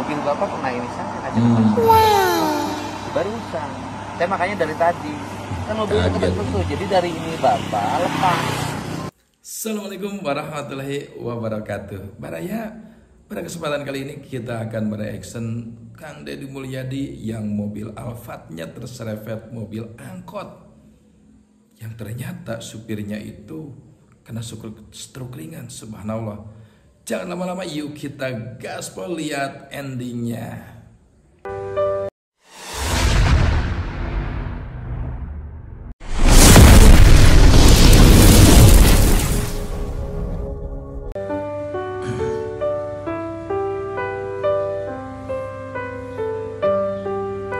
mobil bapak kena ini saja kaca depan. Barusan. Saya makanya dari tadi kan mobilnya kebetulan, jadi dari ini bapak lepas. Assalamualaikum warahmatullahi wabarakatuh. Baraya, pada kesempatan kali ini kita akan mereaction Kang Deddy Mulyadi yang mobil Alphardnya terserempet mobil angkot, yang ternyata supirnya itu kena stroke ringan. Subhanallah. Jangan lama-lama, yuk kita gaspol lihat endingnya.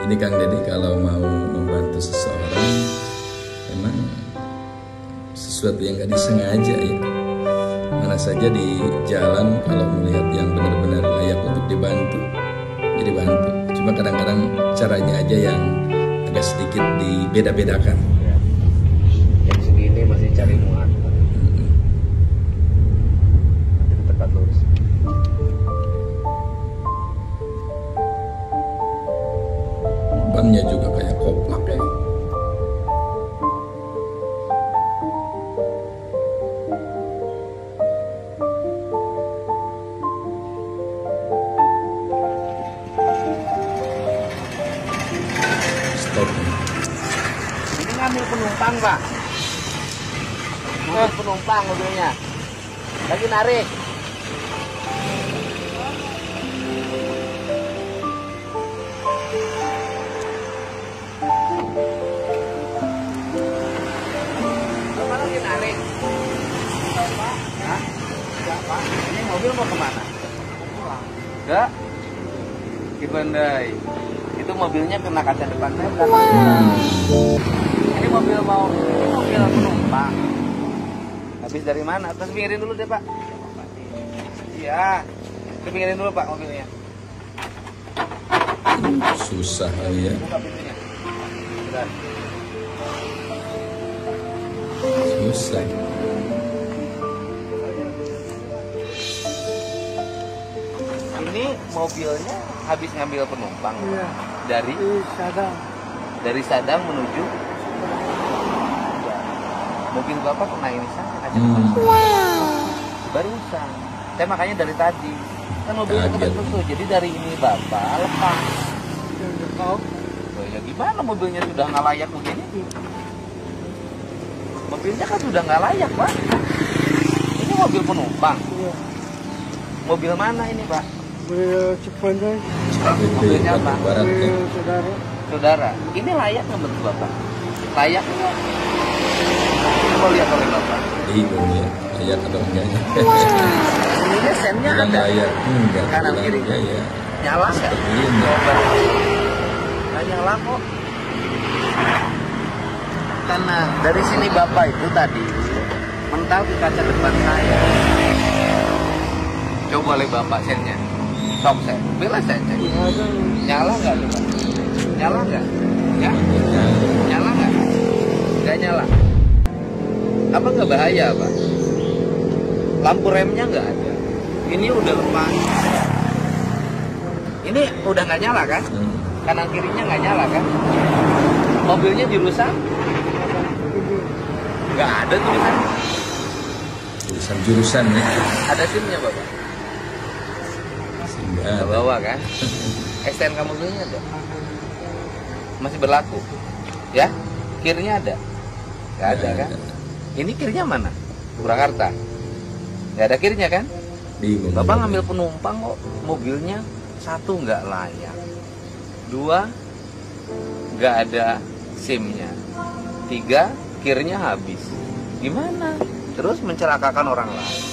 Ini Kang Deddy kalau mau membantu seseorang memang sesuatu yang gak disengaja ya. Mana saja di jalan kalau melihat yang benar-benar layak untuk dibantu, jadi bantu. Cuma kadang-kadang caranya aja yang agak sedikit dibeda-bedakan. Yang segini masih cari muat. Nanti ke tempat lurus. Bannya juga kayak koplak ya. Stop. Ini ngambil penumpang, Pak. Ngambil penumpang mobilnya. Lagi narik. Bapak lagi narik. Pak? Hah? Enggak, Pak. Ini mobil mau kemana? Pulang. Enggak? Di Bandai. Itu mobilnya kena kaca depan saya. Ini mobil penumpang. Habis dari mana? Terus pinggirin dulu deh, Pak. Iya. Pinggirin dulu, Pak, mobilnya. Susah kali ya. Buka pintunya. Udah. Susah. Ini mobilnya habis ngambil penumpang. Iya. Dari Sadang menuju. Mobil bapak kena ini saja kaca depan. Barusan. Saya makanya dari tadi kan mobilnya kebetulan, jadi dari ini bapak lepas. Oh ya gimana, mobilnya sudah nggak layak begini? Mobilnya kan sudah nggak layak, Pak. Ini mobil penumpang. Iya. Mobil mana ini, Pak? Mobil Cikoneng. Mobilnya apa? Barat ya. Mobil saudara. Saudara, ini layak nggak menurut bapak? Layak nggak? Mau lihat oleh bapak. Bingung ya, layak atau enggaknya. Ini sennya Bilang ada. layak, enggak. Kanan Bilang kiri. enggak ya. Nyala nggak? Seperti ini. Coba. Nggak nyala kok. Karena dari sini bapak itu tadi mental ke kaca depan saya. Coba oleh bapak sennya. Sok sen. Bila saya cek. Nyala nggak tuh, Pak? Nyala nggak? Ya? Nyala nggak? Nggak nyala. Apa nggak bahaya, Pak? Lampu remnya nggak ada. Ini udah lepas. Ini udah nggak nyala kan? Kanan kirinya nggak nyala kan? Mobilnya dirusak? Nggak ada tulisan. Jurusan ya. Ada SIM-nya, Bapak? Sehingga Nggak bawa kan? STNK mobilnya ada? Masih berlaku? Ya? Kirinya ada? Nggak ada kan? Ini kirinya mana? Purwakarta? Nggak ada kirinya kan? bingung. Bapak ngambil penumpang kok, mobilnya satu nggak layak, dua nggak ada SIM-nya, tiga kirnya habis. Gimana? Terus mencelakakan orang lain.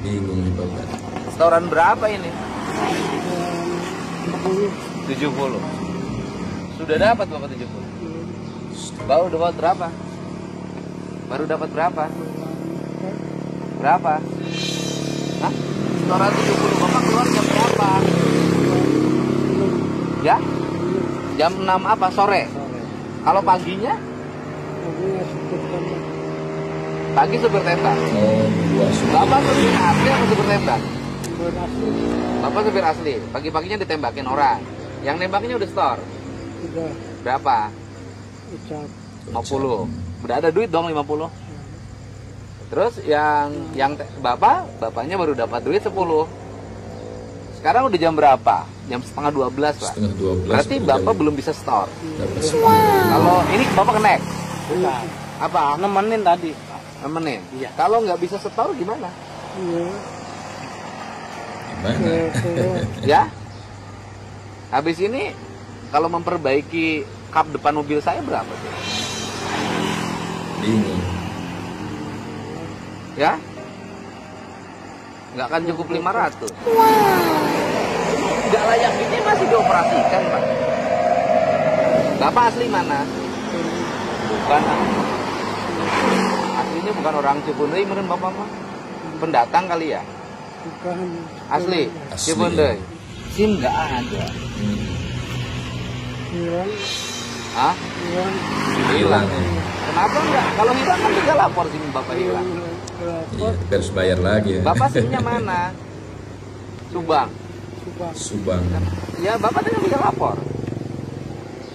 Bingung nih Bapak. Setoran berapa ini? 70. Sudah dapat Bapak 70? Baru dapat berapa? Baru dapat berapa? Berapa? Hah? Setoran 70 Bapak keluar jam berapa? Ya? Jam 6 apa? Sore? Kalau paginya? Pagi supir tenda. Oh, dua supir. Bapak supir asli atau supir tenda? Berasli. Bapak supir asli. Pagi-paginya ditembakin orang. Yang nembaknya udah store. Sudah Berapa? ucap. 50. Udah ada duit dong 50. Terus yang bapaknya baru dapat duit 10. Sekarang udah jam berapa? Jam setengah 12, Pak. Setengah 12. Berarti Bapak belum bisa store. Dapat Kalau ini Bapak kenek. Bukan. Apa? Nemenin tadi. Nemenin. Iya. Kalau nggak bisa store gimana? Iya. gimana? Ya? Habis ini kalau memperbaiki kap depan mobil saya berapa sih? Bingung. Ya? Nggak akan cukup 500. Nggak layak ini masih dioperasikan, Pak. Bapak asli mana? Bukan. Aslinya bukan orang Cibundeui meureun Bapak mah. Pendatang kali ya? Bukan. Asli, Asli. Cibundeui. SIM nggak ada. Hilang. Hah? Hilang. Hilang. ya. Kenapa enggak? Kalau hilang kan bisa lapor SIM Bapak hilang. Iya, Lapor. tapi harus bayar lagi ya. Bapak SIM-nya mana? Subang. Subang. Subang. Ya Bapak tinggal bisa lapor.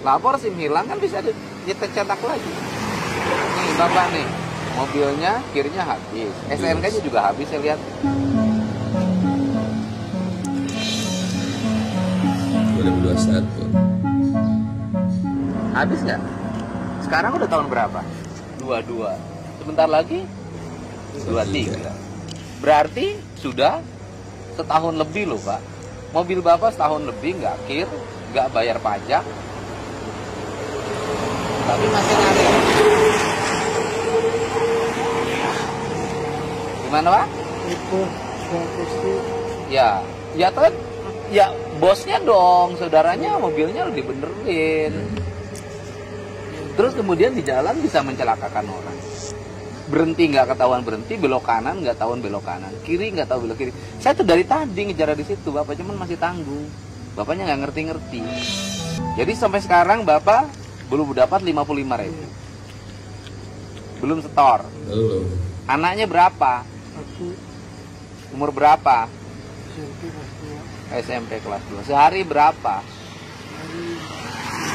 Lapor SIM hilang kan bisa dicetak lagi. Nih Bapak nih, mobilnya kirinya habis, STNK-nya juga habis saya lihat. 2021. Habis nggak? Sekarang udah tahun berapa? 22. Sebentar lagi 23. Berarti sudah setahun lebih loh Pak. Mobil Bapak setahun lebih nggak kir, nggak bayar pajak, tapi masih nyari. Gimana Pak? Itu pasti. Ya, ya tuh, ya bosnya dong, saudaranya mobilnya udah dibenerin. Terus kemudian di jalan bisa mencelakakan orang. Berhenti nggak ketahuan berhenti, belok kanan nggak ketahuan belok kanan, kiri nggak tahu belok kiri. Saya tuh dari tadi ngejar di situ, Bapak cuman masih tanggung. Bapaknya nggak ngerti-ngerti. Jadi sampai sekarang Bapak belum dapat 55.000. Belum setor. Belum. Anaknya berapa? Aku Umur berapa? SMP kelas 2. SMP kelas 2. Sehari berapa? Hari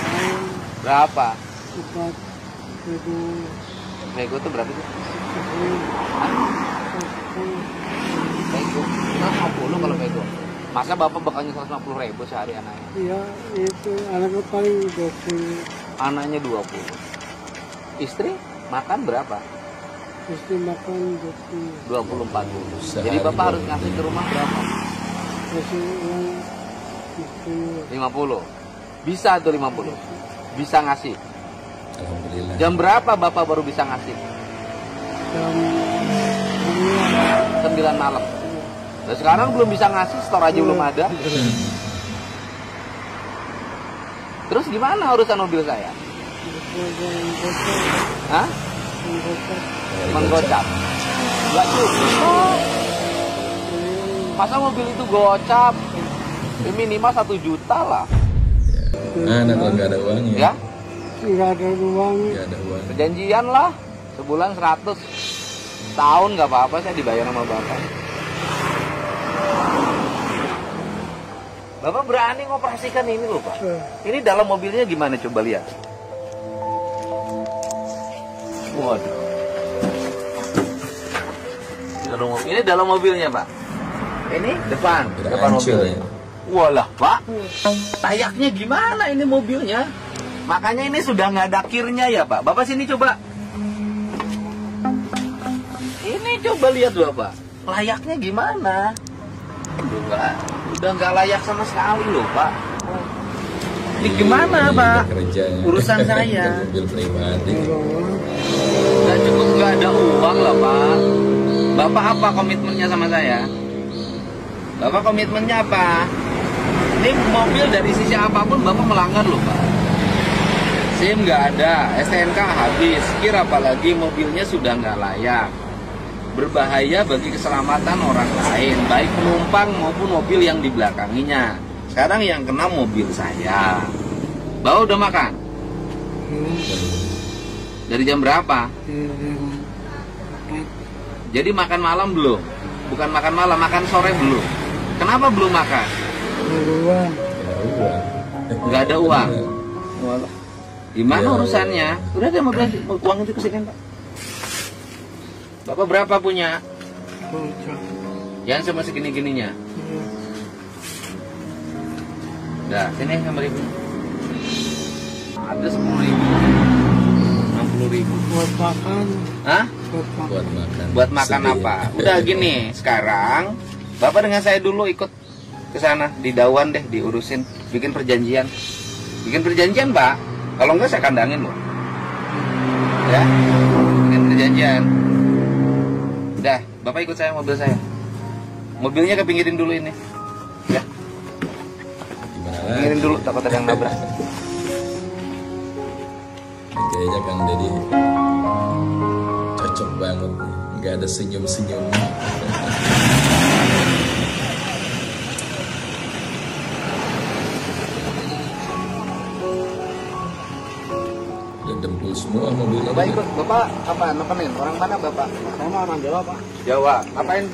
lain Berapa? 4.000. Bego tuh berapa sih? 10. Bego. 150 kalau bego. Masa Bapak bakalnya 150.000 sehari anaknya? Iya, itu anaknya paling 20. Anaknya 20. Istri makan berapa? Istri makan 20. 20-40. Sehari Jadi Bapak harus 20. ngasih ke rumah berapa? Kasih uang 10. 50. Bisa tuh 50. Bisa ngasih. Alhamdulillah. Jam berapa Bapak baru bisa ngasih? Jam 9 malam. Nah, sekarang belum bisa ngasih, stor aja belum ada. Terus gimana urusan mobil saya? 9. Hah? Menggocap. Gak cukup. Masa mobil itu gocap? Ya, minimal 1 juta lah. Mana kalau nggak ada uangnya? Ya? Nggak ada uang. Nggak ada uang. Perjanjian lah. Sebulan 100. Tahun nggak apa-apa, saya dibayar sama Bapak. Bapak berani ngoperasikan ini loh Pak. Ini dalam mobilnya gimana coba lihat. Waduh. Ini dalam mobilnya Pak. Ini depan Udah hancur mobilnya. ya. Walah Pak, layaknya gimana ini mobilnya? Makanya ini sudah nggak ada kirnya ya Pak. Bapak sini coba. Ini coba lihat Bapak. Layaknya gimana? Udah nggak layak sama sekali loh Pak. Ini gimana Pak? Kerjanya. Urusan saya. Mobil pribadi. Nggak cukup nggak ada uang lah Pak. Bapak apa komitmennya sama saya? Bapak komitmennya apa? Ini mobil dari sisi apapun Bapak melanggar loh Pak. SIM nggak ada, STNK habis, kir apalagi mobilnya sudah nggak layak. Berbahaya bagi keselamatan orang lain, baik penumpang maupun mobil yang di belakanginya. Sekarang yang kena mobil saya. Bapak udah makan? Dari jam berapa? Jadi makan malam belum? Bukan makan malam, makan sore belum. Kenapa belum makan? uang. Nggak ada uang. Walah. Gimana urusannya? Udah deh, mau belanja uang itu kesini Pak. Bapak berapa punya? Bocah. Yang sama segini-gininya. Iya. Udah, sini 5.000. Ada 10.000. 60.000. Buat makan. Hah? Buat makan. Buat makan. Buat makan Sedih. apa? Udah gini, sekarang Bapak dengan saya dulu ikut ke sana di Dawan deh, diurusin, bikin perjanjian. Bikin perjanjian, Pak. Kalau enggak saya kandangin loh. Ya. Bikin perjanjian. Udah, Bapak ikut saya mobil saya. Mobilnya kepinggirin dulu ini. Ya, Gimana pinggirin lagi? dulu, takut ada yang nabrak. Kayaknya Kang Deddy cocok banget nih. Nggak ada senyum-senyumnya. Udah dempul semua mobilnya. Bapak ikut, Bapak apa? Nemenin orang mana Bapak? Sama orang Jawa, Pak. Jawa. Apain?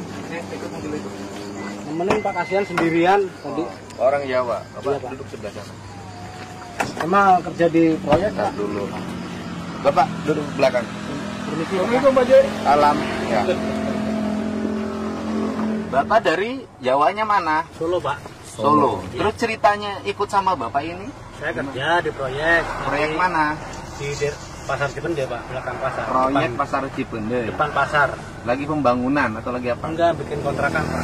Ikut mobil itu. Nemenin Pak, kasihan sendirian tadi. Orang Jawa. Bapak Iya, Pak. duduk sebelah sana. Sama kerja di proyek, Ntar Pak. dulu. Bapak duduk belakang. Permisi, Pak. Salam. Ya. Bapak dari Jawanya mana? Solo, Pak. Solo. Terus ceritanya ikut sama Bapak ini Saya kerja di proyek. proyek mana? Di Pasar Cipende, Pak, belakang pasar. Proyek Depan, Pasar Cipende. depan pasar. Lagi pembangunan atau lagi apa? Enggak, bikin kontrakan, Pak.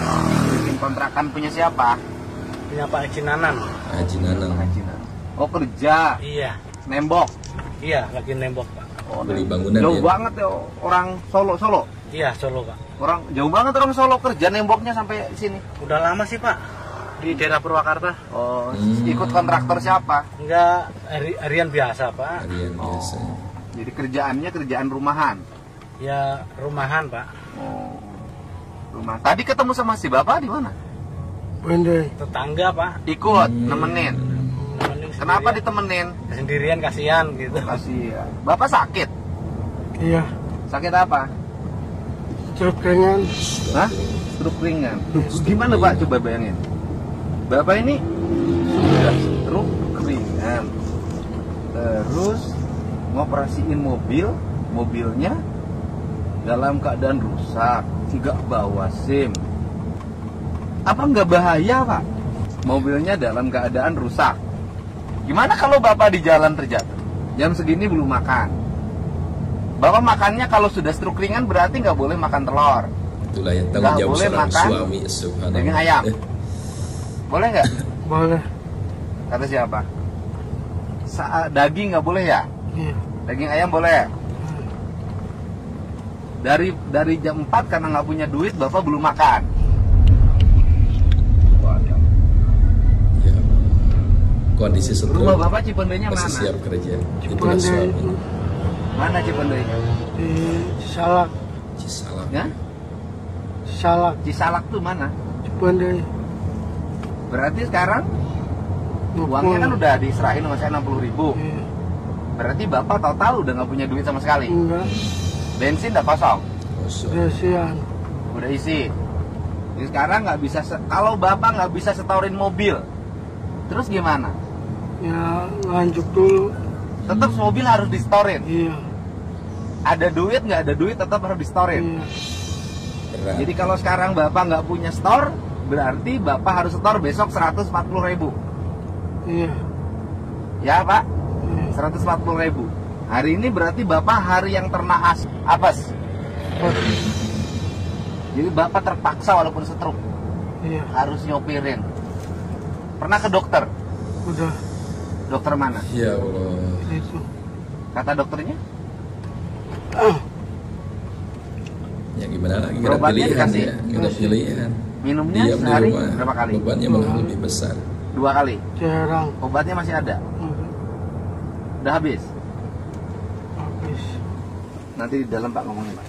Bikin kontrakan punya siapa? Punya Pak Haji Nanan. Haji Nanang. Oh, kerja Iya. nembok. Iya, lagi nembok, Pak. Oh, Beli bangunan jauh ya? banget ya orang Solo. Iya, Solo, Pak. Orang jauh banget orang Solo kerja nemboknya sampai sini. Udah lama sih, Pak. Di daerah Purwakarta. Oh, ikut kontraktor siapa? Enggak, harian biasa, Pak. Harian biasa. Jadi kerjaannya kerjaan rumahan. Ya, rumahan, Pak. Oh, rumah. Tadi ketemu sama si Bapak di mana? Bende. Tetangga, Pak. Ikut nemenin. Nemenin Kenapa sendirian. ditemenin? Sendirian kasihan gitu. Kasihan. Bapak sakit. Iya. Sakit apa? Stroke ringan. Hah? Stroke ringan. Gimana Pak? Coba bayangin. Bapak ini sudah stroke ringan. Terus ngoperasiin mobilnya dalam keadaan rusak, tidak bawa SIM. Apa nggak bahaya Pak? Mobilnya dalam keadaan rusak. Gimana kalau Bapak di jalan terjatuh? Jam segini belum makan. Bapak makannya kalau sudah stroke ringan berarti nggak boleh makan telur. Itulah yang tanggung Nggak jawab boleh seorang makan suami. Subhanallah. daging ayam. Boleh nggak? Boleh. Kata siapa? Daging nggak boleh ya? Iya. Daging ayam boleh. Dari jam 4 karena nggak punya duit, Bapak belum makan. Ya. Kondisi stroke. Rumah Bapak Cipendenya Masih mana? siap kerja. Itulah Cipende suami. itu Mana Cipendenya? di Salak. Cisalak. Ya? Salak. Cisalak tuh mana? Cipende. Berarti sekarang uangnya kan udah diserahin sama saya 60.000. Iya. Berarti Bapak tahu-tahu udah nggak punya duit sama sekali. Enggak. Bensin udah kosong, Kosong. Kasihan. udah isi. Jadi sekarang nggak bisa, kalau Bapak nggak bisa setorin mobil, terus gimana? Ya, lanjut dulu. Tetap mobil harus disetorin. Iya. Ada duit nggak ada duit tetap harus disetorin. Iya. Berat. Jadi kalau sekarang Bapak nggak punya store, berarti Bapak harus setor besok 140.000. Iya. Ya Pak, Iya. 140.000. Hari ini berarti Bapak hari yang ternaas apes. Jadi Bapak terpaksa walaupun stroke Iya. harus nyopirin. Pernah ke dokter? Udah. Dokter mana? Ya Allah. Itu. Kata dokternya? Ya gimana lagi? Nggak ada Obatnya pilihan dikasih? ya. Nggak ada pilihan. Minumnya Diam di sehari rumah. berapa kali? Bebannya malah lebih besar. 2 kali. Jarang. Obatnya masih ada? Udah habis? Habis. Nanti di dalam Pak ngomongin Pak.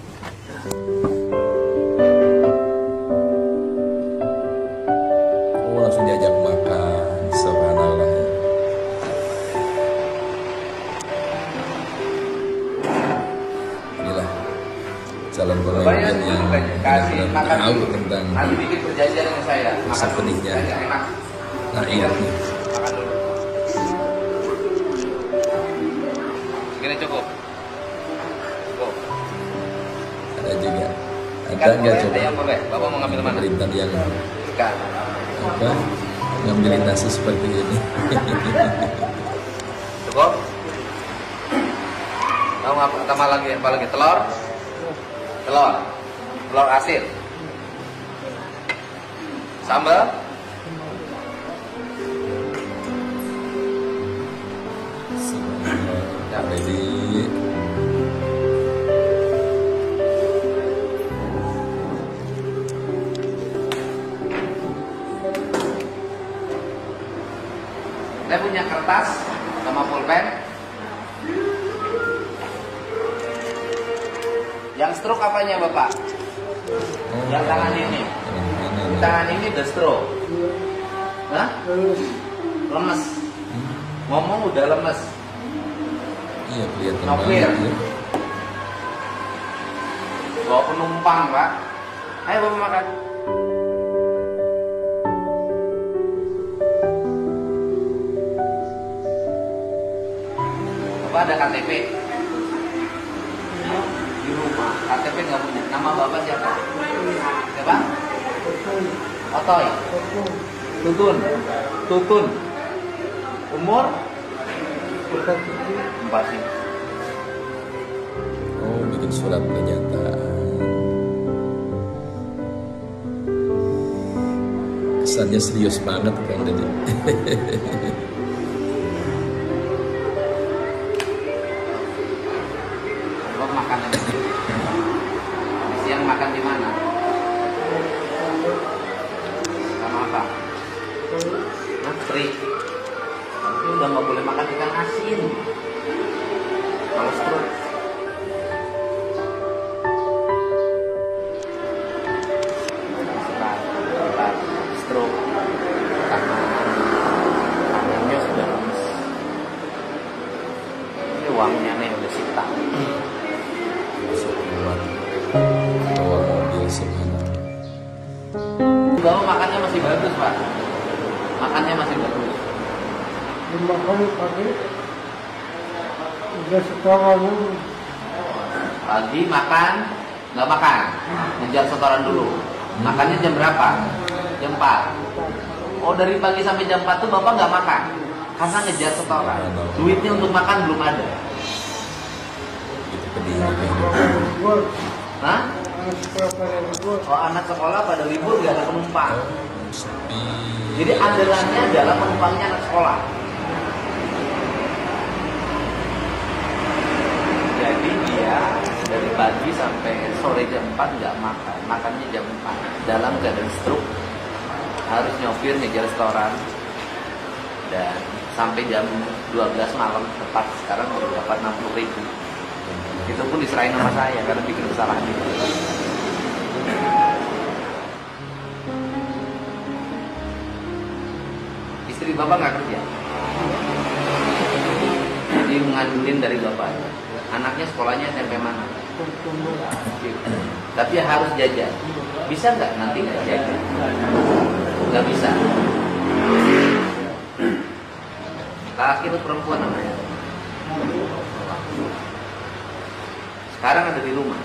Oh, langsung diajak makan. Subhanallah. Inilah calon pemimpin yang makan tahu dulu. tentang Nanti bikin perjanjian dengan saya. Makan dulu. pentingnya. Saya nggak enak. rakyatnya. Makan dulu. Segini cukup. Cukup. Ada juga. Ada Ikan nggak boleh, coba ayam boleh. Bapak mau ngambil mana? pemerintahan yang Ikan. apa ngambilin nasi seperti ini? Cukup. Mau tambah lagi apa lagi? Telur? Telur. Telur asin. Sambal? Semuanya ready. Saya punya kertas sama pulpen. Yang stroke apanya Bapak? Yang tangan ini. Di tangan ini the stroke. Hah? Lemes. Ngomong udah lemes. Iya kelihatan Nopir. banget ya. Bawa penumpang Pak. Ayo Bapak makan. Bapak ada KTP? Di rumah. KTP nggak punya. Nama Bapak siapa? Siapa? Otoy. Tutun. Tutun. Umur? 4 sih. Oh bikin surat pernyataan. Kesannya serius banget Kang Dede. Bapak makan apa? Siang makan di mana? Sama apa? Teri. Tapi udah nggak boleh makan ikan asin. Kalau stroke. Setelah stroke tangannya sudah lemes. Ini uangnya nih udah sita. Masuk keluar bawa mobil semana. Bapak makannya masih bagus Pak. Makannya masih bagus. Dimakan pagi. Udah setoran dulu. Pagi makan, nggak makan, ngejar setoran dulu. Makannya jam berapa? Jam 4. Oh dari pagi sampai jam 4 tuh Bapak nggak makan karena ngejar setoran. Duitnya untuk makan belum ada. Itu pedih. Libur. Hah? Anak sekolah pada libur. Oh anak sekolah pada libur nggak ada penumpang. Sepi. Jadi andalannya adalah penumpangnya anak sekolah. Jadi dia dari pagi sampai sore jam 4 nggak makan, makannya jam 4. Dalam keadaan stroke, harus nyopir ngejar restoran dan sampai jam 12 malam tepat sekarang baru dapat 60.000. Itu pun diserahin sama saya karena bikin kesalahan itu. Istri Bapak nggak kerja, jadi ngandulin dari bapaknya. Anaknya sekolahnya SMP mana? Tapi harus jajan. Bisa nggak nanti nggak jajan? Nggak bisa. Laki itu perempuan namanya. Sekarang ada di rumah.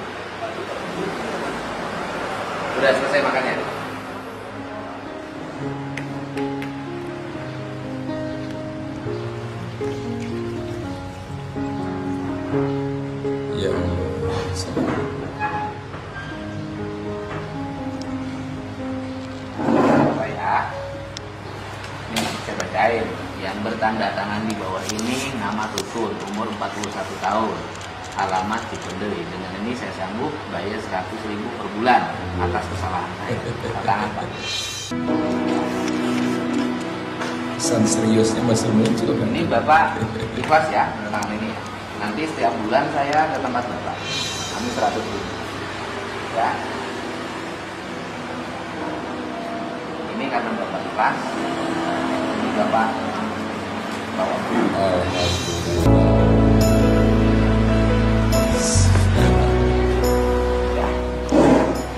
Udah selesai makannya. Ya Allah. Apa ya? Ini saya bacain. Yang bertanda tangan di bawah ini nama Tutun, umur 41 tahun. Alamat Cipendei. Dengan ini saya sanggup bayar 100.000 per bulan atas kesalahan saya. Tangan Pak. Kesan seriusnya masih muncul kan? Ini Bapak ikhlas ya tentang ini. Nanti setiap bulan saya ke tempat Bapak. Kami 100.000. Ya. Ini karena Bapak ikhlas. Ini Bapak bawa. Alhamdulillah. Ya.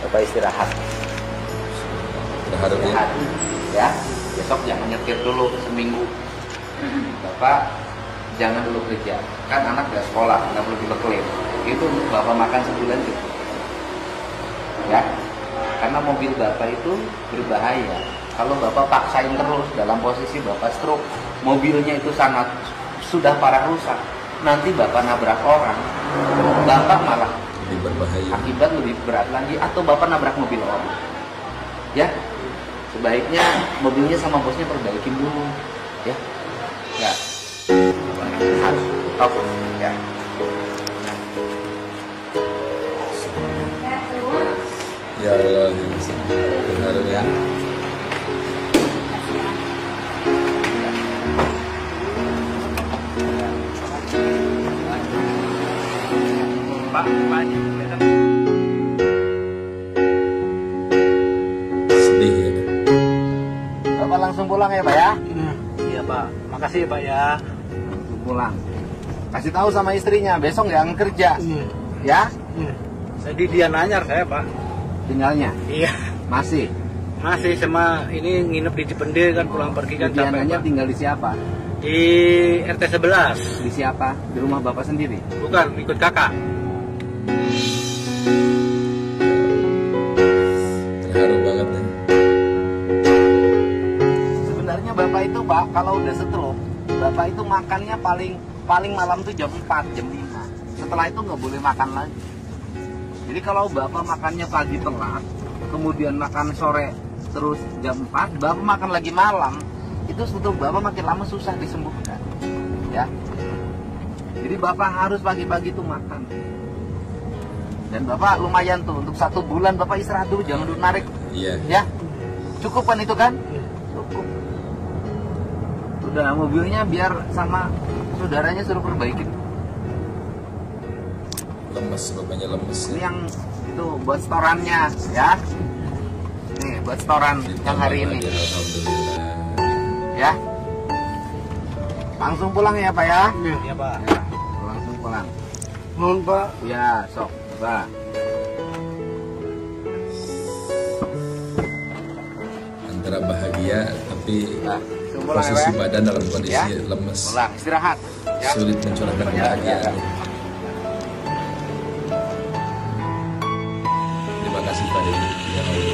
Bapak istirahat. Terharu ya. Ya, besok jangan nyetir dulu seminggu. Bapak jangan dulu kerja, kan anak gak sekolah, nggak perlu dibekelin. Itu bapak makan sebulan gitu. Ya, karena mobil bapak itu berbahaya. Kalau bapak paksain terus dalam posisi bapak stroke, mobilnya itu sangat sudah parah rusak. Nanti bapak nabrak orang, bapak malah Lebih berbahaya. akibat lebih berat lagi, atau bapak nabrak mobil orang. Ya, sebaiknya mobilnya sama bosnya perbaikin dulu. Ya, ya. Harus top. Ya. Ya Allah, terharu ya. Pak, Sedih ya. Bapak langsung pulang ya, Pak ya? Iya Pak, makasih ya Pak ya. Langsung pulang. Kasih tahu sama istrinya, besok jangan kerja. Ya? Jadi dia nanyar saya Pak. Tinggalnya Iya. masih. Masih sama ini nginep di Cipende kan pulang pergi kan capek Diananya Pak. tinggal di siapa? Di RT 11. Di siapa? Di rumah bapak sendiri? Bukan, ikut kakak. Terharu banget ya. Sebenarnya bapak itu, Pak, kalau udah stroke, bapak itu makannya paling malam tuh jam 4, jam 5. Setelah itu nggak boleh makan lagi. Jadi kalau bapak makannya pagi telat, kemudian makan sore terus jam 4, bapak makan lagi malam, itu stroke bapak makin lama susah disembuhkan. Ya. Jadi bapak harus pagi-pagi tuh makan. Dan bapak lumayan tuh untuk 1 bulan bapak istirahat dulu, jangan dulu narik. Iya. Ya, cukup kan itu kan? Cukup. Udah mobilnya biar sama saudaranya suruh perbaikin. Lemes, bapaknya lemes Ini ya. yang itu buat setorannya ya. Nih buat setoran yang hari ini Ditambah lagi, alhamdulillah. ya. Langsung pulang ya Pak ya. Iya Pak. Ya, langsung pulang. Mohon Pak. Ya, sok, Pak. Antara bahagia tapi Nah, langsung pulang ya, posisi Pak. badan dalam kondisi Ya. lemes. Pulang, istirahat. Ya. Sulit mencurahkan Ya, kebahagiaan. ya. Terima kasih Pak Dedi. Ya Allah.